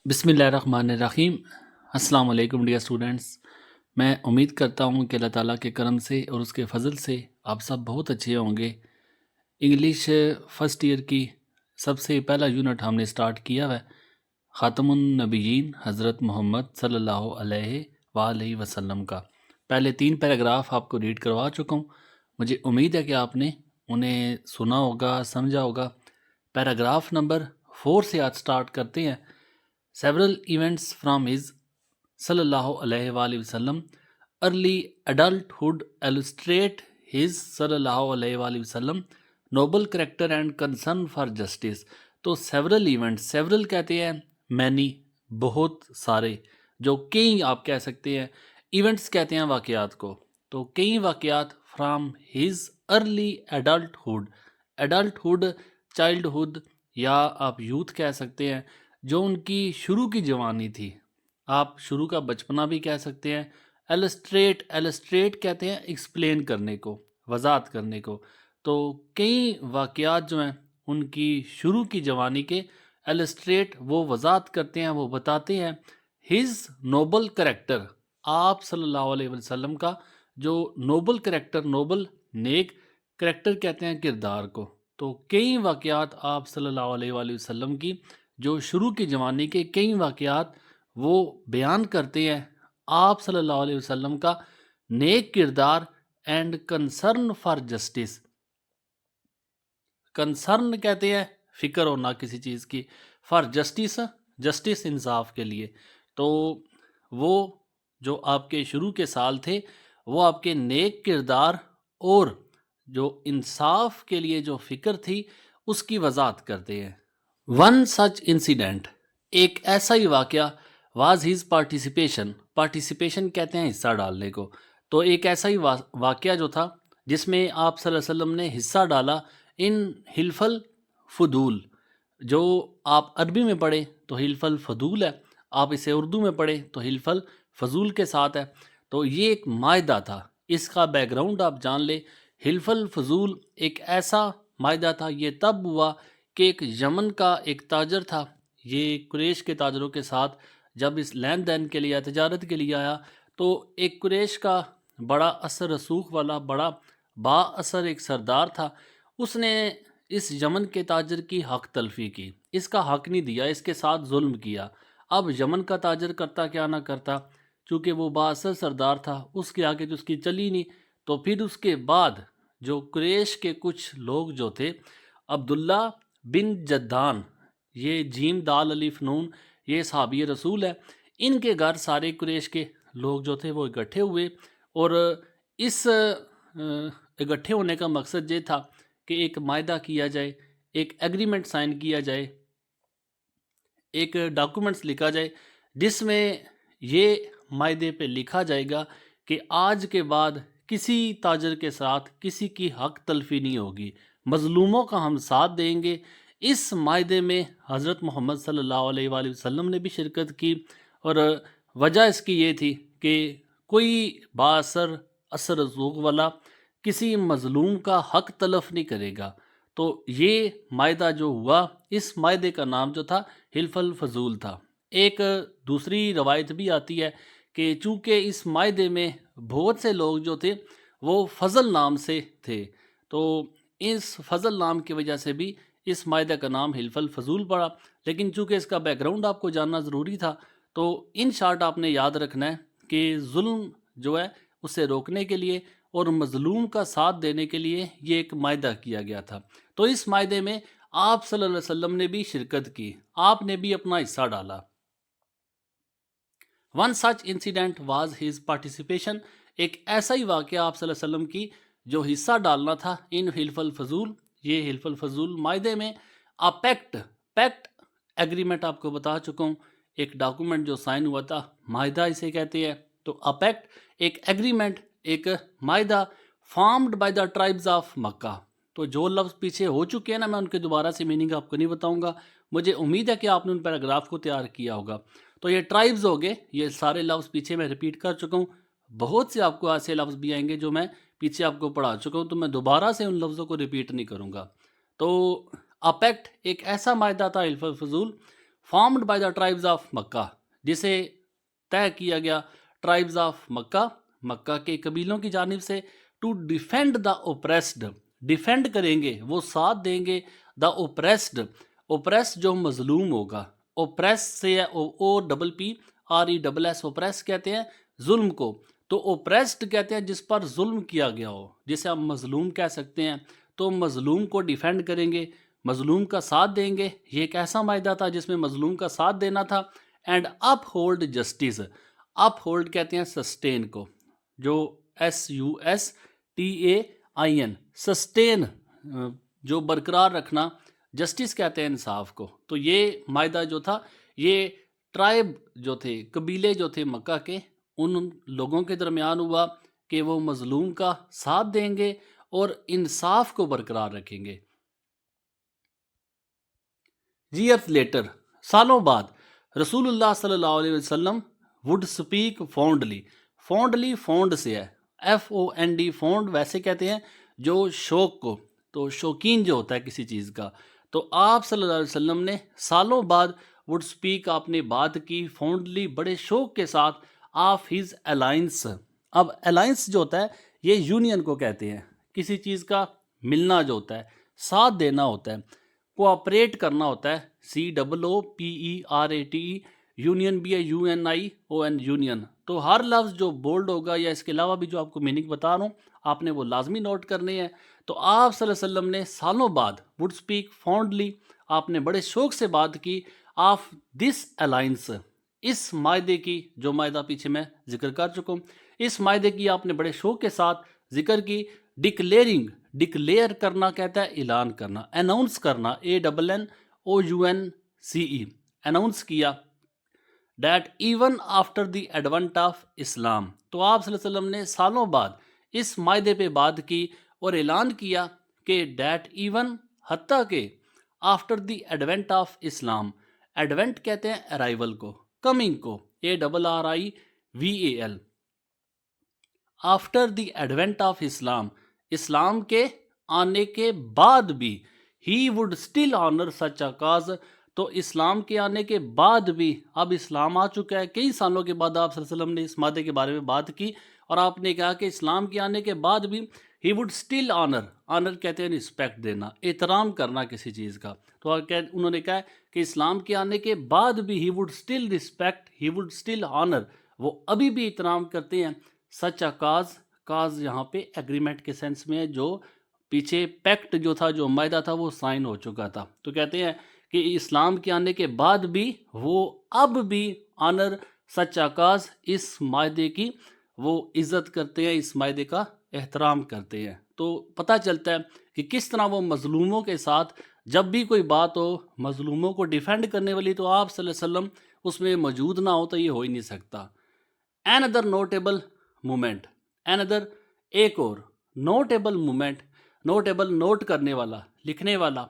بسم اللہ الرحمن الرحیم۔ السلام علیکم ڈیئر اسٹوڈنٹس، میں امید کرتا ہوں کہ اللہ تعالیٰ کے کرم سے اور اس کے فضل سے آپ سب بہت اچھے ہوں گے۔ انگلش فرسٹ ایئر کی سب سے پہلا یونٹ ہم نے سٹارٹ کیا ہے خاتم النبیین حضرت محمد صلی اللہ علیہ وآلہ وسلم کا۔ پہلے 3 پیراگراف آپ کو ریڈ کروا چکا ہوں، مجھے امید ہے کہ آپ نے انہیں سنا ہوگا، سمجھا ہوگا۔ پیراگراف نمبر 4 سے آج سٹارٹ کرتے ہیں۔ Several events from his sallallahu alaihi wa sallam early adulthood illustrate his sallallahu alaihi wa sallam noble character and concern for justice۔ تو several events، several کہتے ہیں many، بہت سارے، جو کئی آپ کہہ سکتے ہیں، ایونٹس کہتے ہیں واقعات کو، تو کئی واقعات from his early adulthood childhood یا آپ یوتھ کہہ سکتے ہیں، جو ان کی شروع کی جوانی تھی، آپ شروع کا بچپنا بھی کہہ سکتے ہیں۔ ایلسٹریٹ کہتے ہیں ایکسپلین کرنے کو، وضاحت کرنے کو، تو کئی واقعات جو ہیں ان کی شروع کی جوانی کے ایلسٹریٹ، وہ وضاحت کرتے ہیں، وہ بتاتے ہیں ہز نوبل کریکٹر، آپ صلی اللہ علیہ وسلم کا جو نوبل کریکٹر، نوبل نیک کریکٹر کہتے ہیں کردار کو۔ تو کئی واقعات آپ صلی اللہ علیہ وآلہ وسلم کی جو شروع کی جوانی کے کئی واقعات وہ بیان کرتے ہیں آپ صلی اللہ علیہ وسلم کا نیک کردار and concern for justice. Concern کہتے ہیں فکر ہونا کسی چیز کی، فار جسٹس انصاف کے لیے۔ تو وہ جو آپ کے شروع کے سال تھے وہ آپ کے نیک کردار اور جو انصاف کے لیے جو فکر تھی اس کی وضاحت کرتے ہیں۔ ون سچ انسیڈنٹ، ایک ایسا ہی واقعہ، واز ہز پارٹیسپیشن کہتے ہیں حصہ ڈالنے کو، تو ایک ایسا ہی واقعہ جو تھا جس میں آپ صلی اللہ علیہ وسلم نے حصہ ڈالا ان حلف الفضول، جو آپ عربی میں پڑھیں تو حلف الفضول ہے، آپ اسے اردو میں پڑھیں تو حلف الفضول کے ساتھ ہے۔ تو یہ ایک معاہدہ تھا، اس کا بیک گراؤنڈ آپ جان لیں۔ حلف الفضول ایک ایسا معاہدہ تھا، یہ تب ہوا کہ ایک یمن کا ایک تاجر تھا، یہ قریش کے تاجروں کے ساتھ جب اس لین دین کے لیے، تجارت کے لیے آیا، تو ایک قریش کا بڑا اثر رسوخ والا، بڑا با اثر ایک سردار تھا، اس نے اس یمن کے تاجر کی حق تلفی کی، اس کا حق نہیں دیا، اس کے ساتھ ظلم کیا۔ اب یمن کا تاجر کرتا کیا نہ کرتا، چونکہ وہ با اثر سردار تھا، اس کے آگے تو اس کی چلی نہیں۔ تو پھر اس کے بعد جو قریش کے کچھ لوگ جو تھے، عبداللہ بن جدان، یہ جیم دال الف نون، یہ صحابی رسول ہے، ان کے گھر سارے قریش کے لوگ جو تھے وہ اکٹھے ہوئے، اور اس اکٹھے ہونے کا مقصد یہ تھا کہ ایک معاہدہ کیا جائے، ایک ایگریمنٹ سائن کیا جائے، ایک ڈاکومنٹس لکھا جائے جس میں یہ معاہدے پہ لکھا جائے گا کہ آج کے بعد کسی تاجر کے ساتھ کسی کی حق تلفی نہیں ہوگی، مظلوموں کا ہم ساتھ دیں گے۔ اس معاہدے میں حضرت محمد صلی اللہ علیہ وآلہ وسلم نے بھی شرکت کی، اور وجہ اس کی یہ تھی کہ کوئی با اثر رسوخ والا کسی مظلوم کا حق تلف نہیں کرے گا۔ تو یہ معاہدہ جو ہوا، اس معاہدے کا نام جو تھا حلف الفضول تھا۔ ایک دوسری روایت بھی آتی ہے کہ چونکہ اس معاہدے میں بہت سے لوگ جو تھے وہ فضل نام سے تھے، تو اس فضل نام کی وجہ سے بھی اس معاہدہ کا نام حلف الفضول پڑا۔ لیکن چونکہ اس کا بیک گراؤنڈ آپ کو جاننا ضروری تھا، تو ان شارٹ آپ نے یاد رکھنا ہے کہ ظلم جو ہے اسے روکنے کے لیے اور مظلوم کا ساتھ دینے کے لیے یہ ایک معاہدہ کیا گیا تھا۔ تو اس معاہدے میں آپ صلی اللہ علیہ وسلم نے بھی شرکت کی، آپ نے بھی اپنا حصہ ڈالا۔ One such incident was his participation, ایک ایسا ہی واقعہ آپ صلی اللہ علیہ وسلم کی جو حصہ ڈالنا تھا ان حلف الفضول، یہ حلف الفضول معاہدے میں۔ پیکٹ ایگریمنٹ آپ کو بتا چکا ہوں، ایک ڈاکومنٹ جو سائن ہوا تھا، معاہدہ اسے کہتے ہیں۔ تو پیکٹ ایک ایگریمنٹ، ایک معاہدہ، formed by the tribes of Mecca. تو جو لفظ پیچھے ہو چکے ہیں نا، میں ان کے دوبارہ سے میننگ آپ کو نہیں بتاؤں گا، مجھے امید ہے کہ آپ نے ان پیراگراف کو تیار کیا ہوگا۔ تو یہ ٹرائبز ہو گئے، یہ سارے لفظ پیچھے میں ریپیٹ کر چکا ہوں، بہت سے آپ کو ایسے لفظ بھی آئیں گے جو میں پیچھے آپ کو پڑھا چکا ہوں، تو میں دوبارہ سے ان لفظوں کو ریپیٹ نہیں کروں گا۔ تو پیکٹ ایک ایسا معاہدہ تھا حلف الفضول، formed by the tribes of Mecca, جسے طے کیا گیا ٹرائبز آف مکہ، مکہ کے قبیلوں کی جانب سے، to defend the oppressed, defend کریں گے، وہ ساتھ دیں گے، دا اوپریسڈ، اوپریس جو مظلوم ہوگا، اوپریس سے ہے O double P R E double S, oppress کہتے ہیں ظلم کو، تو اوپریسڈ کہتے ہیں جس پر ظلم کیا گیا ہو، جسے ہم مظلوم کہہ سکتے ہیں، تو مظلوم کو ڈیفینڈ کریں گے، مظلوم کا ساتھ دیں گے۔ یہ ایک ایسا معاہدہ تھا جس میں مظلوم کا ساتھ دینا تھا۔ And up hold justice, up hold کہتے ہیں سسٹین کو، جو SUSTAIN، سسٹین جو برقرار رکھنا، جسٹس کہتے ہیں انصاف کو۔ تو یہ معاہدہ جو تھا، یہ ٹرائب جو تھے، قبیلے جو تھے مکہ کے، ان لوگوں کے درمیان ہوا کہ وہ مظلوم کا ساتھ دیں گے اور انصاف کو برقرار رکھیں گے۔ years لیٹر، سالوں بعد، رسول اللہ صلی اللہ علیہ وسلم would speak fondly، fondly fond سے ہے، FOND، فونڈ ویسے کہتے ہیں جو شوق کو، تو شوقین جو ہوتا ہے کسی چیز کا، تو آپ صلی اللہ علیہ وسلم نے سالوں بعد would speak، آپ نے بات کی fondly، بڑے شوق کے ساتھ، آف his alliance۔ اب alliance جو ہوتا ہے یہ یونین کو کہتے ہیں، کسی چیز کا ملنا جو ہوتا ہے، ساتھ دینا ہوتا ہے، کوآپریٹ کرنا ہوتا ہے، COOPERATE، یونین بھی ہے UNION، یونین۔ تو ہر لفظ جو بولڈ ہوگا یا اس کے علاوہ بھی جو آپ کو میننگ بتا رہا ہوں، آپ نے وہ لازمی نوٹ کرنے ہیں۔ تو آپ صلی اللہ علیہ وسلم نے سالوں بعد would speak fondly، آپ نے بڑے شوق سے بات کی، آف دس alliance، اس معاہدے کی، جو معاہدہ پیچھے میں ذکر کر چکا ہوں، اس معاہدے کی آپ نے بڑے شوق کے ساتھ ذکر کی۔ ڈکلیئرنگ، ڈکلیئر کرنا کہتا ہے اعلان کرنا، اناؤنس کرنا، ANNOUNCE، اناؤنس کیا، that even after the advent of Islam. تو آپ صلی اللہ علیہ وسلم نے سالوں بعد اس معاہدے پہ بات کی اور اعلان کیا کہ دیٹ ایون، حتیٰ کہ، after the advent of Islam, advent کہتے ہیں ارائیول کو، کمنگ کو، ARRIVAL، after the advent of Islam, اسلام کے آنے کے بعد بھی، he would still honour such a cause, تو اسلام کے آنے کے بعد بھی، اب اسلام آ چکا ہے، کئی سالوں کے بعد آپ صلی اللہ علیہ وسلم نے اس معاہدے کے بارے میں بات کی، اور آپ نے کہا کہ اسلام کے آنے کے بعد بھی he would still owner, owner کہتے ہیں رسپیکٹ دینا، احترام کرنا کسی چیز کا، تو انہوں نے کہا کہ اسلام کے آنے کے بعد بھی he would still respect, he would still owner, وہ ابھی بھی احترام کرتے ہیں، سچ اے کاز، کاز یہاں پہ ایگریمنٹ کے سینس میں ہے، جو پیچھے پیکٹ جو تھا، جو معاہدہ تھا، وہ سائن ہو چکا تھا۔ تو کہتے ہیں کہ اسلام کے آنے کے بعد بھی وہ اب بھی آنر سچ اے کاز، اس معاہدے کی وہ عزت کرتے ہیں، اس معاہدے کا احترام کرتے ہیں۔ تو پتہ چلتا ہے کہ کس طرح وہ مظلوموں کے ساتھ، جب بھی کوئی بات ہو مظلوموں کو ڈیفینڈ کرنے والی، تو آپ صلی اللہ علیہ وسلم اس میں موجود نہ ہو تو یہ ہو ہی نہیں سکتا۔ another notable مومنٹ، another ایک اور نوٹیبل مومنٹ، نوٹیبل نوٹ کرنے والا، لکھنے والا،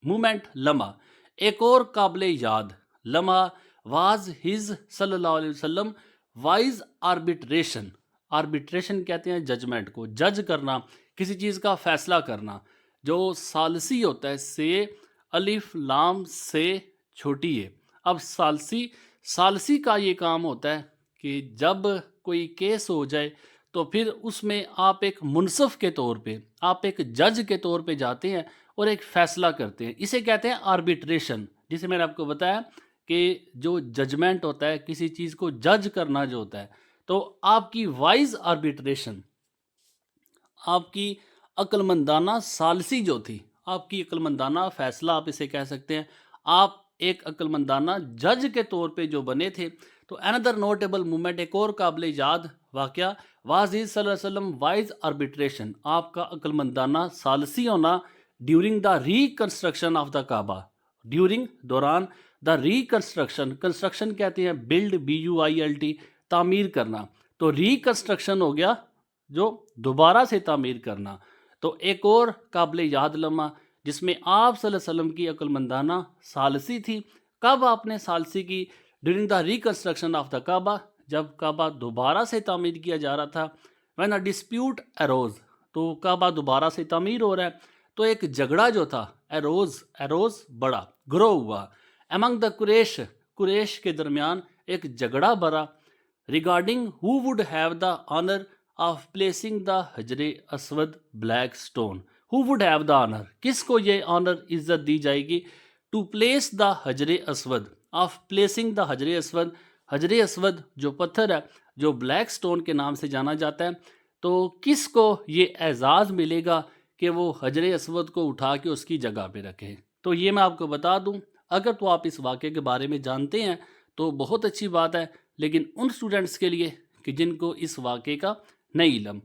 مومنٹ، لمحہ، ایک اور قابل یاد لمحہ، واز ہز صلی اللہ علیہ وسلم وائز آربیٹریشن، آربیٹریشن کہتے ہیں ججمنٹ کو، جج کرنا، کسی چیز کا فیصلہ کرنا، جو ثالثی ہوتا ہے، سے، الف لام سے چھوٹی ہے۔ اب ثالثی کا یہ کام ہوتا ہے کہ جب کوئی کیس ہو جائے تو پھر اس میں آپ ایک منصف کے طور پہ، آپ ایک جج کے طور پہ جاتے ہیں اور ایک فیصلہ کرتے ہیں، اسے کہتے ہیں آربیٹریشن، جسے میں نے آپ کو بتایا کہ جو ججمنٹ ہوتا ہے، کسی چیز کو جج کرنا جو ہوتا ہے، تو آپ کی وائز آربیٹریشن، آپ کی عقل مندانہ ثالثی جو تھی، آپ کی عقل مندانہ فیصلہ آپ اسے کہہ سکتے ہیں، آپ ایک عقل مندانہ جج کے طور پہ جو بنے تھے۔ تو another notable مومنٹ، ایک اور قابل یاد واقعہ، واز ہز صلی اللہ علیہ وسلم وائز آربیٹریشن، آپ کا عقل مندانہ ثالثی ہونا، during the reconstruction of the Kaaba, during, دوران، دا ریکنسٹرکشن، کنسٹرکشن کہتے ہیں بلڈ، BUILD، تعمیر کرنا، تو ریکنسٹرکشن ہو گیا جو دوبارہ سے تعمیر کرنا۔ تو ایک اور قابل یاد لمحہ جس میں آپ صلی اللہ علیہ وسلم کی عقل مندانہ ثالثی تھی، کب آپ نے ثالثی کی؟ During the reconstruction of the Kaaba, جب کعبہ دوبارہ سے تعمیر کیا جا رہا تھا، وین اے ڈسپیوٹ اروز، تو کعبہ دوبارہ سے تعمیر ہو رہا ہے، تو ایک جھگڑا جو تھا، اروز بڑا، گرو ہوا، among the قریش کے درمیان ایک جھگڑا برا regarding who would have the honor of placing the حجر اسود black stone. who would have the honor, کس کو یہ honor عزت دی جائے گی to place the حجر اسود of placing the حجر اسود. حجر اسود جو پتھر ہے جو بلیک سٹون کے نام سے جانا جاتا ہے، تو کس کو یہ اعزاز ملے گا کہ وہ حجر اسود کو اٹھا کے اس کی جگہ پہ رکھے. تو یہ میں آپ کو بتا دوں، اگر تو آپ اس واقعے کے بارے میں جانتے ہیں تو بہت اچھی بات ہے، لیکن ان سٹوڈنٹس کے لیے کہ جن کو اس واقعے کا نہیں علم.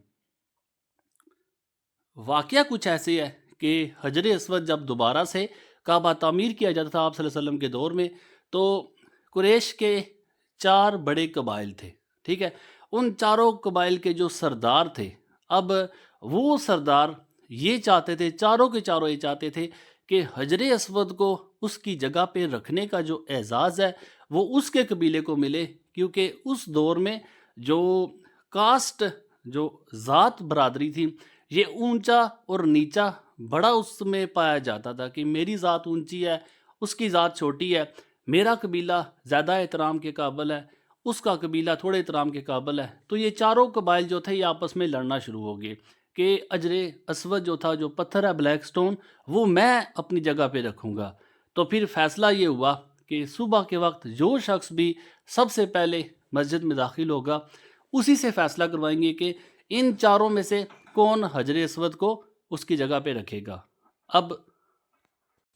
واقعہ کچھ ایسے ہے کہ حجر اسود جب دوبارہ سے کعبہ تعمیر کیا جاتا تھا آپ صلی اللہ علیہ وسلم کے دور میں، تو قریش کے 4 بڑے قبائل تھے، ٹھیک ہے. ان چاروں قبائل کے جو سردار تھے، اب وہ سردار یہ چاہتے تھے، چاروں کے چاروں یہ چاہتے تھے کہ حجر اسود کو اس کی جگہ پہ رکھنے کا جو اعزاز ہے وہ اس کے قبیلے کو ملے، کیونکہ اس دور میں جو کاسٹ، جو ذات برادری تھی، یہ اونچا اور نیچا بڑا اس میں پایا جاتا تھا کہ میری ذات اونچی ہے، اس کی ذات چھوٹی ہے، میرا قبیلہ زیادہ احترام کے قابل ہے، اس کا قبیلہ تھوڑے احترام کے قابل ہے. تو یہ چاروں قبائل جو تھے یہ آپس میں لڑنا شروع ہو گئے کہ حجر اسود جو تھا، جو پتھر ہے بلیک سٹون، وہ میں اپنی جگہ پہ رکھوں گا. تو پھر فیصلہ یہ ہوا کہ صبح کے وقت جو شخص بھی سب سے پہلے مسجد میں داخل ہوگا اسی سے فیصلہ کروائیں گے کہ ان چاروں میں سے کون حجر اسود کو اس کی جگہ پہ رکھے گا. اب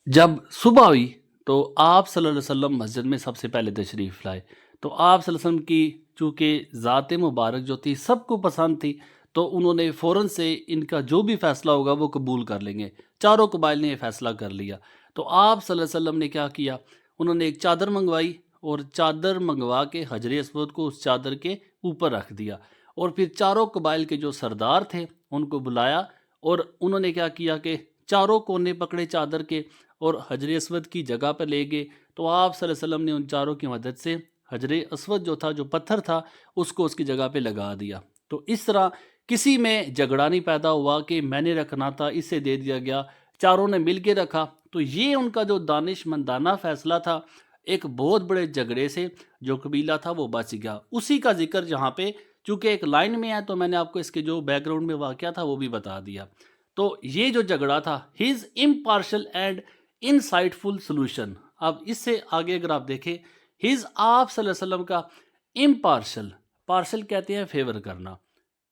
جب صبح ہوئی تو آپ صلی اللہ علیہ وسلم مسجد میں سب سے پہلے تشریف لائے. تو آپ صلی اللہ علیہ وسلم کی چونکہ ذات مبارک جو تھی سب کو پسند تھی، تو انہوں نے فوراً سے ان کا جو بھی فیصلہ ہوگا وہ قبول کر لیں گے. چاروں قبائل نے یہ فیصلہ کر لیا. تو آپ صلی اللہ علیہ وسلم نے کیا کیا، انہوں نے ایک چادر منگوائی اور چادر منگوا کے حجر اسود کو اس چادر کے اوپر رکھ دیا، اور پھر چاروں قبائل کے جو سردار تھے ان کو بلایا، اور انہوں نے کیا کیا کہ چاروں کونے پکڑے چادر کے اور حجر اسود کی جگہ پر لے گئے. تو آپ صلی اللہ علیہ وسلم نے ان چاروں کی مدد سے حجر اسود جو تھا، جو پتھر تھا، اس کو اس کی جگہ پہ لگا دیا. تو اس طرح کسی میں جھگڑا نہیں پیدا ہوا کہ میں نے رکھنا تھا اسے دے دیا گیا، چاروں نے مل کے رکھا. تو یہ ان کا جو دانش مندانہ فیصلہ تھا، ایک بہت بڑے جھگڑے سے جو قبیلہ تھا وہ بچ گیا. اسی کا ذکر جہاں پہ چونکہ ایک لائن میں ہے تو میں نے آپ کو اس کے جو بیک گراؤنڈ میں واقعہ تھا وہ بھی بتا دیا. تو یہ جو جھگڑا تھا ہز امپارشل اینڈ انسائٹفل سولوشن. اب اس سے آگے اگر آپ دیکھیں، ہز آپ صلی اللہ علیہ وسلم کا امپارشل، پارشل کہتے ہیں فیور کرنا،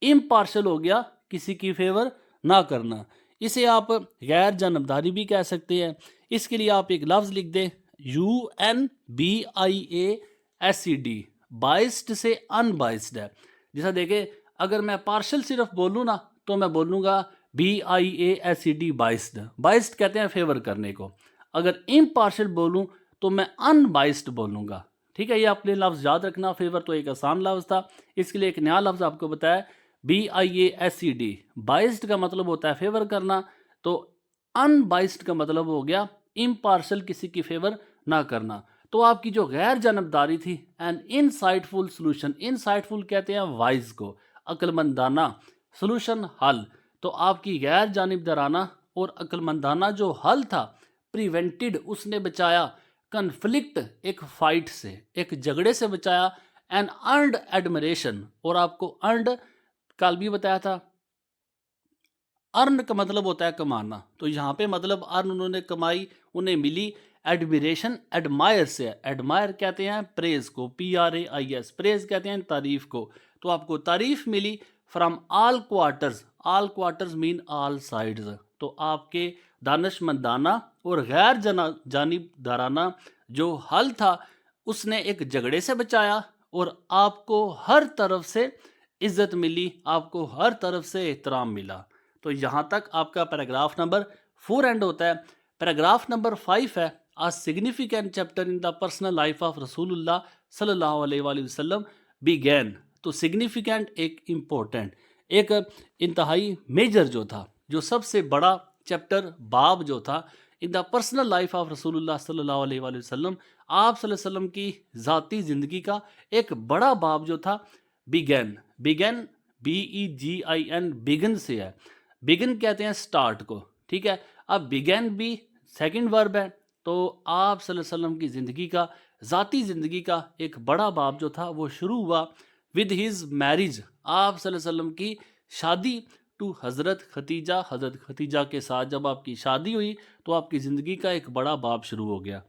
امپارشل ہو گیا کسی کی فیور نہ کرنا. اسے آپ غیر جانبداری بھی کہہ سکتے ہیں. اس کے لیے آپ ایک لفظ لکھ دیں UNBIASED، بائسڈ سے ان بائسڈ ہے. جیسا دیکھیں اگر میں پارشل صرف بولوں نا تو میں بولوں گا BIASED، بائسڈ. بائسڈ کہتے ہیں فیور کرنے کو. اگر امپارشل بولوں تو میں ان بائسڈ بولوں گا. ٹھیک ہے، یہ اپنے لفظ یاد رکھنا. فیور تو ایک آسان لفظ تھا، اس کے لیے ایک نیا لفظ آپ کو بتایا BIASED. بائسڈ کا مطلب ہوتا ہے فیور کرنا، تو ان بائسڈ کا مطلب ہو گیا امپارشل، کسی کی فیور نہ کرنا. تو آپ کی جو غیر جانبداری تھی، این انسائٹفل سولوشن، انسائٹفل کہتے ہیں وائز کو، عقل مندانہ، سولوشن حل. تو آپ کی غیر جانبدارانہ اور عقل مندانہ جو حل تھا، پریونٹڈ، اس نے بچایا کنفلکٹ، ایک فائٹ سے، ایک جھگڑے سے بچایا. این ارنڈ ایڈمریشن، اور آپ کو ارنڈ کل بھی بتایا تھا، ارن کا مطلب ہوتا ہے کمانا. تو یہاں پہ مطلب ارن انہوں نے کمائی، انہیں ملی. ایڈمیریشن ایڈمائر سے، ایڈمائر کہتے ہیں پریز کو، PRAIS، پریز کہتے ہیں تعریف کو. تو آپ کو تعریف ملی from all quarters, all quarters mean all sides. تو آپ کے دانش مندانہ اور غیر جانبدارانہ جو حل تھا اس نے ایک جھگڑے سے بچایا، اور آپ کو ہر طرف سے عزت ملی، آپ کو ہر طرف سے احترام ملا. تو یہاں تک آپ کا پیراگراف نمبر 4 اینڈ ہوتا ہے. پیراگراف نمبر 5 ہے A significant chapter in the personal life of رسول اللہ صلی اللہ علیہ وآلہ وسلم began. تو significant ایک امپورٹنٹ، ایک انتہائی میجر جو تھا، جو سب سے بڑا چیپٹر، باب جو تھا ان دا پرسنل لائف آف رسول اللہ صلی اللہ علیہ وآلہ وسلم، آپ صلی اللہ علیہ وسلم کی ذاتی زندگی کا ایک بڑا باب جو تھا began. began BEGIN، بگن سے ہے. بگن کہتے ہیں سٹارٹ کو، ٹھیک ہے. اب began بھی سیکنڈ ورب ہے، تو آپ صلی اللہ علیہ وسلم کی زندگی کا، ذاتی زندگی کا ایک بڑا باب جو تھا وہ شروع ہوا ود ہز میرج، آپ صلی اللہ علیہ وسلم کی شادی ٹو حضرت ختیجہ کے ساتھ جب آپ کی شادی ہوئی تو آپ کی زندگی کا ایک بڑا باب شروع ہو گیا۔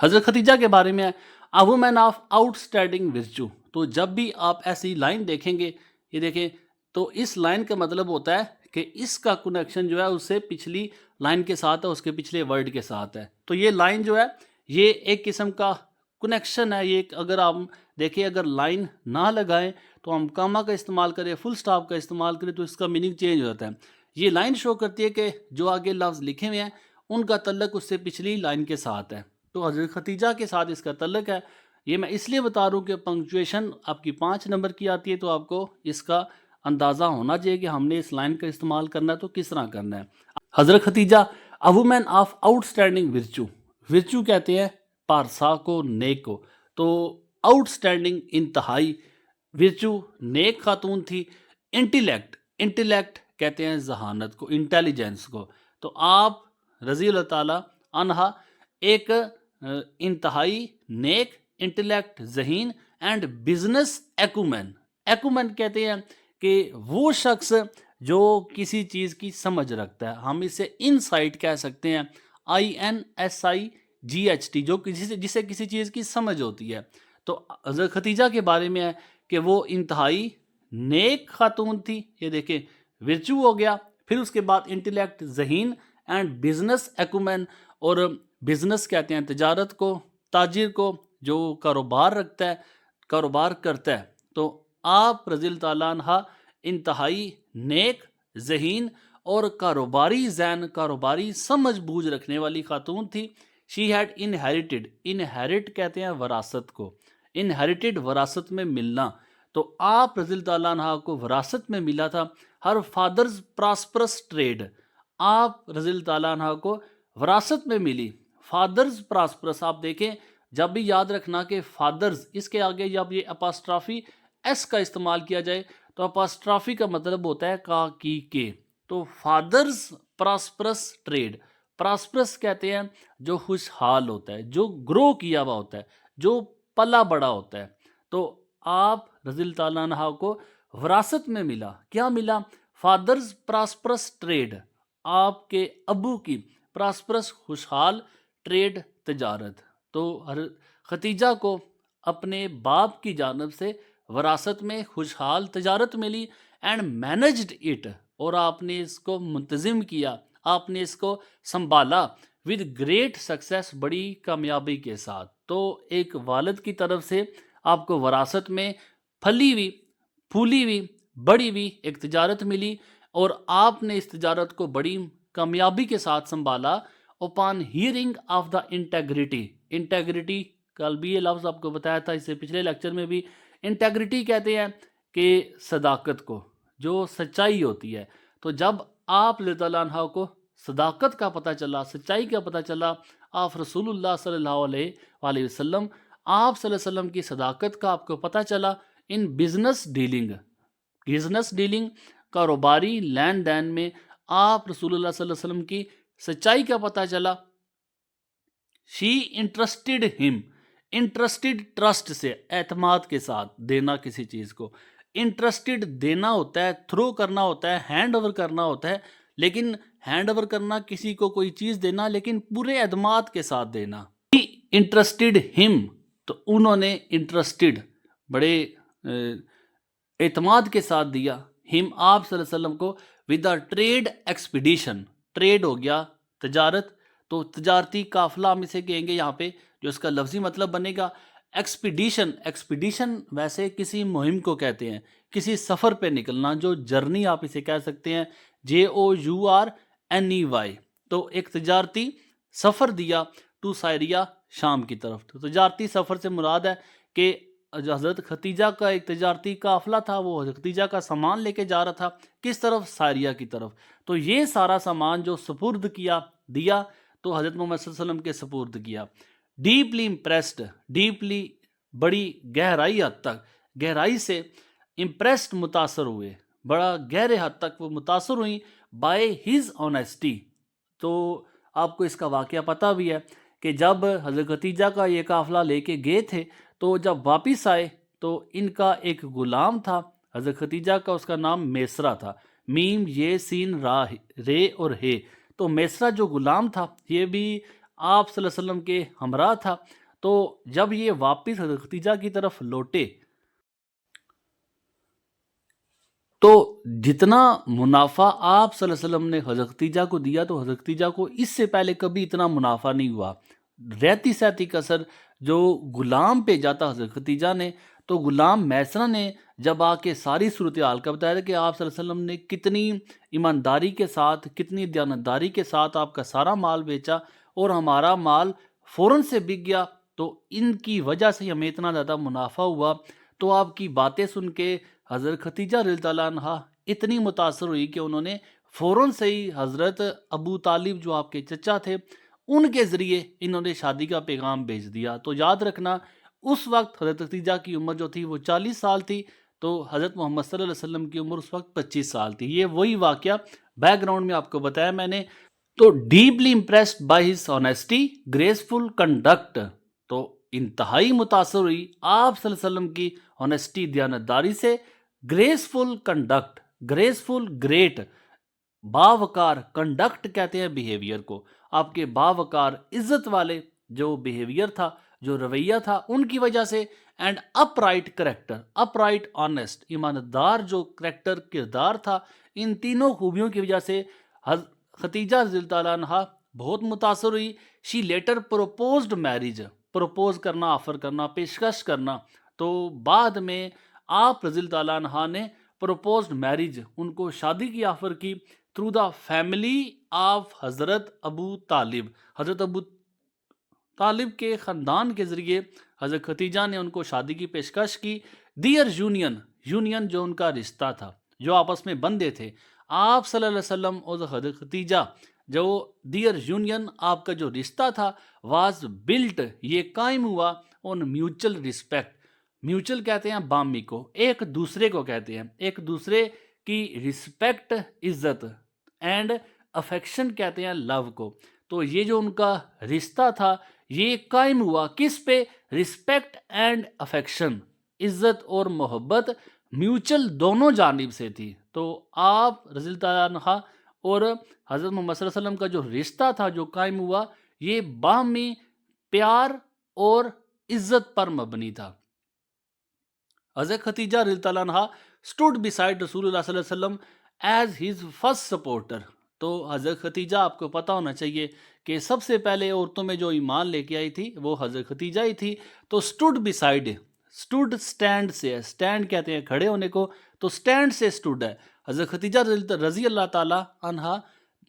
حضرت ختیجہ کے بارے میں a woman of out standing virtue, تو جب بھی آپ ایسی لائن دیکھیں گے، یہ دیکھیں، تو اس لائن کا مطلب ہوتا ہے کہ اس کا کنیکشن جو ہے اس سے پچھلی لائن کے ساتھ ہے، اس کے پچھلے ورڈ کے ساتھ ہے۔ تو یہ لائن جو ہے یہ ایک قسم کا کنیکشن ہے، یہ اگر آپ دیکھیں، اگر لائن نہ لگائیں تو ہم کاما کا استعمال کریں، فل سٹاپ کا استعمال کریں تو اس کا میننگ چینج ہو جاتا ہے۔ یہ لائن شو کرتی ہے کہ جو آگے لفظ لکھے ہوئے ہیں ان کا تعلق اس سے پچھلی لائن کے ساتھ ہے، تو حضرت ختیجہ کے ساتھ اس کا تعلق ہے۔ یہ میں اس لیے بتا رہا ہوں کہ پنکچویشن آپ کی 5 نمبر کی آتی ہے تو آپ کو اس کا اندازہ ہونا چاہیے کہ ہم نے اس لائن کا استعمال کرنا ہے تو کس طرح کرنا ہے۔ حضرت Khatija a woman of out standing virtue, virtue کہتے ہیں پارسا کو، نیک کو، تو آؤٹ اسٹینڈنگ انتہائی، ورچو نیک خاتون تھی۔ انٹیلیکٹ کہتے ہیں ذہانت کو، انٹیلیجنس کو، تو آپ رضی اللہ تعالی عنہا ایک انتہائی نیک، انٹیلیکٹ ذہین، اینڈ بزنس ایکومین کہتے ہیں کہ وہ شخص جو کسی چیز کی سمجھ رکھتا ہے، ہم اسے انسائٹ کہہ سکتے ہیں، INSIGHT، جو جسے کسی چیز کی سمجھ ہوتی ہے۔ تو حضرت ختیجہ کے بارے میں ہے کہ وہ انتہائی نیک خاتون تھی، یہ دیکھیں ورچو ہو گیا، پھر اس کے بعد انٹیلیکٹ ذہین اینڈ بزنس ایکومین، اور بزنس کہتے ہیں تجارت کو، تاجر کو جو کاروبار رکھتا ہے، کاروبار کرتا ہے۔ تو آپ رضی اللہ تعالیٰ عنہ انتہائی نیک، ذہین اور کاروباری ذہن، کاروباری سمجھ بوجھ رکھنے والی خاتون تھی۔ شی ہیڈ انہیریٹڈ، انہیریٹ کہتے ہیں وراثت کو، انہیریٹڈ وراثت میں ملنا، تو آپ رضی اللہ تعالیٰ عنہ کو وراثت میں ملا تھا ہر فادرز پراسپرس ٹریڈ، آپ رضی اللہ تعالیٰ عنہ کو وراثت میں ملی فادرز پراسپرس۔ آپ دیکھیں جب بھی یاد رکھنا کہ فادرز، اس کے آگے جب یہ اپاسٹرافی ایس کا استعمال کیا جائے تو اپاسٹرافی کا مطلب ہوتا ہے کا کی کے، تو فادرز پراسپرس ٹریڈ، پراسپرس کہتے ہیں جو خوشحال ہوتا ہے، جو گرو کیا ہوا ہوتا ہے، جو پلا بڑا ہوتا ہے۔ تو آپ رضی اللہ تعالیٰ عنہ کو وراثت میں ملا، کیا ملا؟ فادرز پراسپرس ٹریڈ، آپ کے ابو کی پراسپرس خوشحال ٹریڈ، تجارت۔ تو ختیجہ کو اپنے باپ کی جانب سے وراثت میں خوشحال تجارت ملی، اینڈ مینجڈ اٹ، اور آپ نے اس کو منتظم کیا، آپ نے اس کو سنبھالا ود گریٹ سکسیس، بڑی کامیابی کے ساتھ۔ تو ایک والد کی طرف سے آپ کو وراثت میں پھلی ہوئی، پھولی ہوئی، بڑی ہوئی ایک تجارت ملی، اور آپ نے اس تجارت کو بڑی کامیابی کے ساتھ سنبھالا۔ Upon hearing of the integrity, کل بھی یہ لفظ آپ کو بتایا تھا، اس سے پچھلے لیکچر میں بھی، انٹیگریٹی کہتے ہیں کہ صداقت کو، جو سچائی ہوتی ہے۔ تو جب آپ رضی اللہ عنہ کو صداقت کا پتہ چلا، سچائی کا پتہ چلا، آپ رسول اللہ صلی اللہ علیہ وآلہ وسلم، آپ صلی اللہ علیہ وسلم کی صداقت کا آپ کو پتہ چلا ان بزنس ڈیلنگ، کاروباری لین دین میں آپ رسول اللہ صلی اللہ علیہ وسلم کی سچائی کا پتہ چلا۔ شی انٹرسٹڈ ہم، انٹرسٹڈ ٹرسٹ سے، اعتماد کے ساتھ دینا کسی چیز کو، انٹرسٹڈ دینا ہوتا ہے، تھرو کرنا ہوتا ہے، ہینڈ اوور کرنا ہوتا ہے، لیکن ہینڈ اوور کرنا کسی کو کوئی چیز دینا، لیکن پورے اعتماد کے ساتھ دینا۔ انٹرسٹڈ ہم، تو انہوں نے انٹرسٹڈ بڑے اعتماد کے ساتھ دیا، ہم آپ صلی اللہ علیہ وسلم کو، with a trade expedition, trade ہو گیا تجارت، تو تجارتی قافلہ ہم اسے کہیں گے یہاں پہ، جو اس کا لفظی مطلب بنے گا ایکسپیڈیشن ویسے کسی مہم کو کہتے ہیں، کسی سفر پہ نکلنا، جو جرنی آپ اسے کہہ سکتے ہیں، JOURNEY، تو ایک تجارتی سفر دیا ٹو سائریا، شام کی طرف۔ تو تجارتی سفر سے مراد ہے کہ حضرت ختیجہ کا ایک تجارتی قافلہ تھا، وہ حضرت ختیجہ کا سامان لے کے جا رہا تھا کس طرف؟ سائریا کی طرف۔ تو یہ سارا سامان جو سپرد دیا تو حضرت محمد صلی اللہ علیہ وسلم کے سپرد کیا۔ ڈیپلی امپریسڈ، ڈیپلی بڑی گہرائی حد تک، گہرائی سے، امپریسڈ متاثر ہوئے، بڑا گہرے حد تک وہ متاثر ہوئی، بائی ہز آنیسٹی، تو آپ کو اس کا واقعہ پتہ بھی ہے کہ جب حضرت ختیجہ کا یہ قافلہ لے کے گئے تھے تو جب واپس آئے تو ان کا ایک غلام تھا حضرت ختیجہ کا، اس کا نام میسرہ تھا، میم یہ سین را رے اور ہے۔ تو میسرہ جو غلام تھا یہ بھی آپ صلی اللہ علیہ وسلم کے ہمراہ تھا۔ تو جب یہ واپس حضرت ختیجہ کی طرف لوٹے تو جتنا منافع آپ صلی اللہ علیہ وسلم نے حضرت ختیجہ کو دیا تو حضرت ختیجہ کو اس سے پہلے کبھی اتنا منافع نہیں ہوا۔ رہتی سہتی کسر جو غلام پہ جاتا حضرت ختیجہ نے، تو غلام میسرہ نے جب آ کے ساری صورتحال کا بتایا کہ آپ صلی اللہ علیہ وسلم نے کتنی ایمانداری کے ساتھ، کتنی دیانتداری کے ساتھ آپ کا سارا مال بیچا اور ہمارا مال فوراً سے بک گیا، تو ان کی وجہ سے ہمیں اتنا زیادہ منافع ہوا۔ تو آپ کی باتیں سن کے حضرت ختیجہ رضی اللہ عنہا اتنی متاثر ہوئی کہ انہوں نے فوراً سے ہی حضرت ابو طالب جو آپ کے چچا تھے ان کے ذریعے انہوں نے شادی کا پیغام بھیج دیا۔ تو یاد رکھنا اس وقت حضرت ختیجہ کی عمر جو تھی وہ 40 سال تھی، تو حضرت محمد صلی اللہ علیہ وسلم کی عمر اس وقت 25 سال تھی۔ یہ وہی واقعہ بیک گراؤنڈ میں آپ کو بتایا میں نے۔ تو deeply impressed by his honesty graceful conduct, تو انتہائی متاثر ہوئی آپ صلی اللہ علیہ وسلم کی آنیسٹی دیانتداری سے، گریسفل کنڈکٹ، گریسفل گریٹ، باوقار، کنڈکٹ کہتے ہیں بیہیویئر کو، آپ کے باوقار عزت والے جو بیہیویئر تھا، جو رویہ تھا ان کی وجہ سے، and up right character, up right honest, ایماندار جو کریکٹر کردار تھا، ان تینوں خوبیوں کی وجہ سے ختیجہ رضی اللہ عنہا بہت متاثر ہوئی۔ شی لیٹر پروپوزڈ میرج، پروپوز کرنا، آفر کرنا، پیشکش کرنا، تو بعد میں آپ رضی اللہ عنہا نے پروپوزڈ میرج، ان کو شادی کی آفر کی تھرو دا فیملی آف حضرت ابو طالب، حضرت ابو طالب کے خاندان کے ذریعے حضرت ختیجہ نے ان کو شادی کی پیشکش کی۔ دیئر یونین، یونین جو ان کا رشتہ تھا، جو آپس میں بندے تھے، آپ صلی اللہ علیہ وسلم اور حضرت ختیجہ، جو دیئر یونین آپ کا جو رشتہ تھا، واز بلٹ، یہ قائم ہوا آن میوچل رسپیکٹ، میوچل کہتے ہیں بامی کو، ایک دوسرے کو کہتے ہیں، ایک دوسرے کی رسپیکٹ، عزت، اینڈ افیکشن کہتے ہیں لو کو۔ تو یہ جو ان کا رشتہ تھا یہ قائم ہوا کس پہ؟ رسپیکٹ اینڈ افیکشن، عزت اور محبت میوچل دونوں جانب سے تھی۔ تو آپ رضی اللہ عنہ اور حضرت محمد صلی اللہ علیہ وسلم کا جو رشتہ تھا جو قائم ہوا، یہ باہمی پیار اور عزت پر مبنی تھا۔ حضرت ختیجہ رضی اللہ عنہا stood beside رسول اللہ صلی اللہ علیہ وسلم as his first supporter۔ تو حضرت ختیجہ آپ کو پتہ ہونا چاہیے کہ سب سے پہلے عورتوں میں جو ایمان لے کے آئی تھی وہ حضرت ختیجہ ہی تھی۔ تو stood beside، stood stand سے ہے، stand کہتے ہیں کھڑے ہونے کو، تو stand سے stood ہے۔ حضرت ختیجہ رضی اللہ تعالی عنہا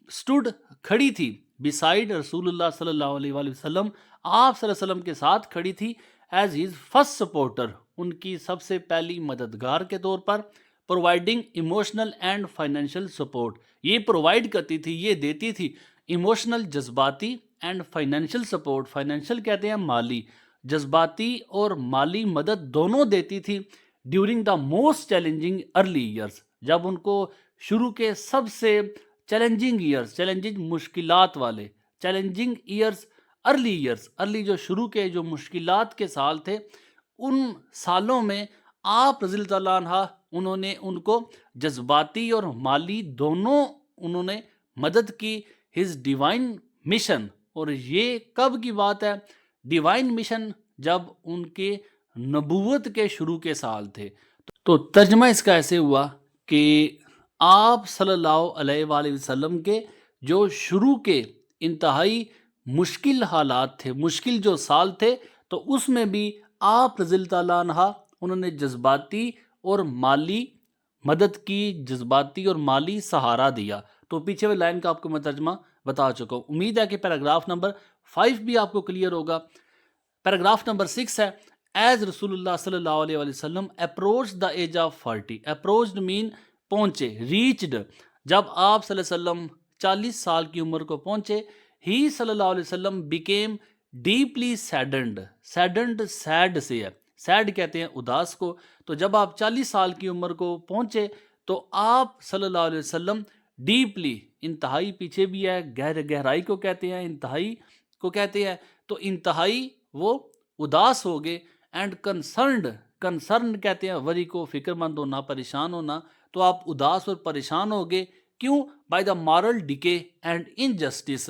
stood کھڑی تھی beside رسول اللہ صلی اللہ علیہ وآلہ وسلم، آپ صلی اللہ علیہ وسلم کے ساتھ کھڑی تھی as his first supporter، ان کی سب سے پہلی مددگار کے طور پر، providing emotional and financial support, یہ پرووائڈ کرتی تھی، یہ دیتی تھی ایموشنل جذباتی اینڈ فائنینشیل سپورٹ، فائنینشیل کہتے ہیں مالی، جذباتی اور مالی مدد دونوں دیتی تھی during the most challenging early years, جب ان کو شروع کے سب سے چیلنجنگ ایئرس، چیلنجنگ مشکلات والے، challenging years, early years, early جو شروع کے جو مشکلات کے سال تھے، ان سالوں میں آپ رضی اللہ عنہ انہوں نے ان کو جذباتی اور مالی دونوں انہوں نے مدد کی۔ ہز ڈیوائن مشن، اور یہ کب کی بات ہے؟ ڈیوائن مشن جب ان کے نبوت کے شروع کے سال تھے۔ تو ترجمہ اس کا ایسے ہوا کہ آپ صلی اللہ علیہ وآلہ وسلم کے جو شروع کے انتہائی مشکل حالات تھے، مشکل جو سال تھے، تو اس میں بھی آپ رضی اللہ عنہ انہوں نے جذباتی اور مالی مدد کی، جذباتی اور مالی سہارا دیا۔ تو پیچھے والے لائن کا آپ کو میں ترجمہ بتا چکا ہوں، امید ہے کہ پیراگراف نمبر 5 بھی آپ کو کلیئر ہوگا۔ پیراگراف نمبر 6 ہے، ایز رسول اللہ صلی اللہ علیہ وآلہ وسلم approach the age of 40، approached مین پہنچے، ریچڈ، جب آپ صلی اللہ علیہ وسلم 40 سال کی عمر کو پہنچے، ہی صلی اللہ علیہ وسلم بیکیم ڈیپلی سیڈنڈ، سیڈنڈ سیڈ سے ہے، سیڈ کہتے ہیں اداس کو۔ تو جب آپ 40 سال کی عمر کو پہنچے تو آپ صلی اللہ علیہ وسلم ڈیپلی انتہائی پیچھے بھی ہے، گہرائی کو کہتے ہیں، انتہائی کو کہتے ہیں. تو انتہائی وہ اداس ہو گئے. اینڈ کنسرن کہتے ہیں وری کو، فکر مند ہونا، پریشان ہونا. تو آپ اداس اور پریشان ہو گئے کیوں؟ By the moral decay and injustice.